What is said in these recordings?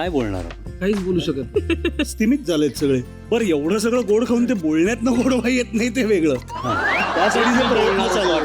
काय बोलणार आपण? काहीच बोलू शकत. स्थिमित झालेत सगळे. बरं एवढं सगळं गोड खाऊन ते बोलण्यात गोडवा येत नाही ते वेगळं. त्यासाठीचे प्रयत्न चालले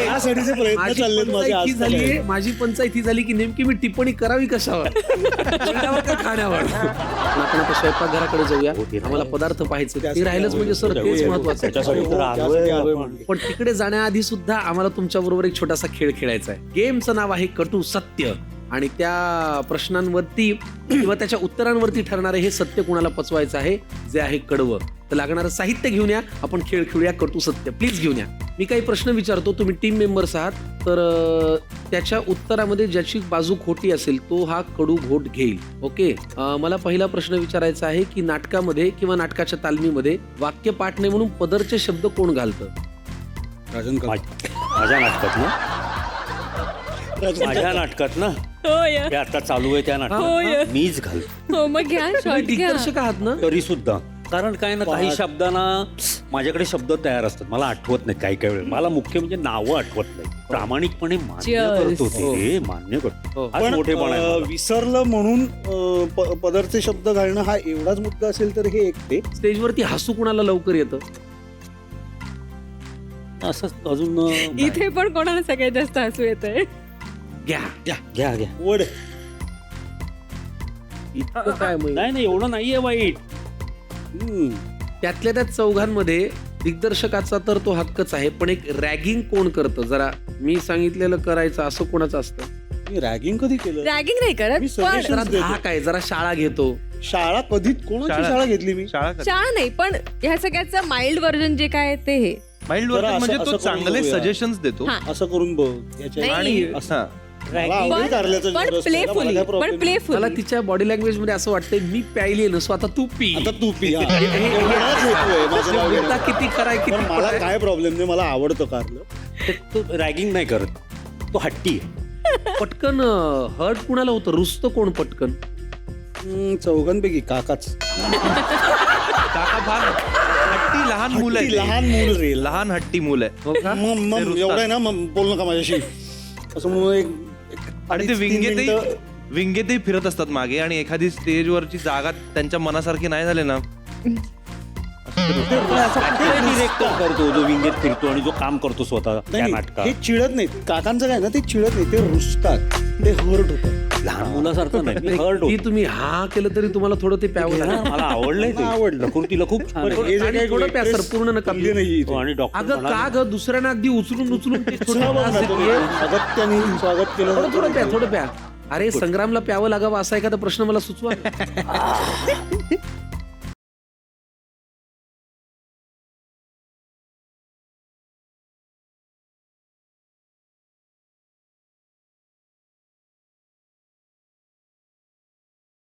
त्यासाठीचे प्रयत्न चाललेत माझे आज. माझी पंचायत ही झाली की नेमकी मी टिप्पणी करावी कशावर, जेवणावर का खाण्यावर. आपण आता स्वयंपाकघराकडे जाऊया. आम्हाला पदार्थ पाहायचे ते राहिलंच म्हणजे सर तेच महत्वाचं आहे. पण तिकडे जाण्याआधी सुद्धा आम्हाला तुमच्या बरोबर एक छोटासा खेळ खेळायचा आहे. गेमचं नाव आहे कटू सत्य. आणि त्या प्रश्नांवरती किंवा त्याच्या उत्तरांवरती ठरणारे हे सत्य कोणाला पचवायचं आहे जे आहे कडवं. तर लागणारं साहित्य घेऊन या, आपण खेळ खेळूया कटू सत्य. प्लीज घेऊन या. मी काही प्रश्न विचारतो, तुम्ही टीम मेंबर्स आहात, तर त्याच्या उत्तरामध्ये ज्याची बाजू खोटी असेल तो हा कडू घोट घेईल. ओके. मला पहिला प्रश्न विचारायचा आहे की नाटकामध्ये किंवा नाटकाच्या तालमीमध्ये वाक्य पाठ नाही म्हणून पदरचे शब्द कोण घालतं? माझ्या नाटकात ना माझ्या नाटकात ना हे आता चालू आहे त्या नाटकात मीच घाल. हो मग घ्या शॉर्ट घ्या. दिग्दर्शक आहात ना? तरी सुद्धा कारण काय ना काही शब्दांना माझ्याकडे शब्द तयार असतात, मला आठवत नाही. काही काही वेळ मला मुख्य म्हणजे नावं आठवत नाही. प्रामाणिकपणे मान्य करतो ते, मान्य करतो. पण विसरलं म्हणून पदरचे शब्द घालणं हा एवढाच मुद्दा असेल तर हे एकटे. स्टेजवरती हसू कुणाला लवकर येतं? असं अजून इथे पण कोणाला सगळ्यात जास्त हसू येतंय? घ्या घ्या घ्या घ्या. वड इतकं काय मग? नाही एवढं नाहीये वाईट. त्यातल्या त्या चौघांमध्ये दिग्दर्शकाचा तर तो हक्कच आहे, पण एक रॅगिंग कोण करतं? जरा मी सांगितलेलं करायचं असं कोणाचं असतं? मी रॅगिंग कधी केलं? रॅगिंग नाही करत मी पण suggestions देतो. हा काय जरा शाळा घेतो. शाळा कधी कोणाची शाळा घेतली मी? शाळा नाही, पण ह्या सगळ्याचं माइल्ड व्हर्जन जे काय ते हे माइल्ड जरा वर्जन म्हणजे असं तो करून चांगले बघूया. सजेशन्स देतो. हा. असं करून बघ याच्या नाही. आणि असं मला पण आवडेल कारल्याचं पण रस खायला, मला प्लेफुली काय पण problem नाही. मला प्लेफुली तिच्या बॉडी लँग्वेज मध्ये असं वाटतंय मी प्यायली नसो आता तू पी. आता तू पी. हा. एवढाच हेतू आहे माझं नाव बोलता घेण्याचा. किती कराय किती पण मला पडाय. काय प्रॉब्लेम नाही, मला आवडतं कारलं. तो रॅगिंग नाही करत, तो हट्टी आहे. पटकन हर्ट कुणाला होतं? रुसतं कोण पटकन? चौघांपैकी काकाच. काका फार हट्टी लहान मुलं हट्टी आहे. लहान मूल रे. लहान हट्टी मुलं आहे. हो का? मग एवढं आहे ना, मग बोल नका माझ्याशी असं म्हणून एक आणि ते 2-3 विंगेतही मिनिटं विंगेतही फिरत असतात मागे आणि एखादी स्टेजवरची जागा त्यांच्या मनासारखी नाही झाले ना डिरेक्टर करतो जो विंगेत फिरतो आणि जो काम करतो स्वतः त्या नाही, नाटकात. हे चिडत नाहीत. काकांचं काय ना, ते चिडत नाही, ते रुसतात, ते हर्ट होतं. लहान मुलासारखं नाही, मी हर्ट ती होतो. तुम्ही हा केलं तरी तुम्हाला थोडं ते प्यावं लागलं. मला आवडलंय ते. आवडलं. प्रकृतीला खूप छान पण आहे. हे जे आणि काही थोडं प्या सर, latest पूर्ण नका हल्ली नाही इथे. हो, आणि डॉक्टर अगं का ग दुसऱ्यांना अगदी उचलून ते थोडं बघ ना, त्रास तुम्ही देतेय. अगत्याने स्वागत केलं. थोडं प्या थोडं प्या. अरे संग्रामला प्यावं लागावं असा एखादा प्रश्न मला सुचवा.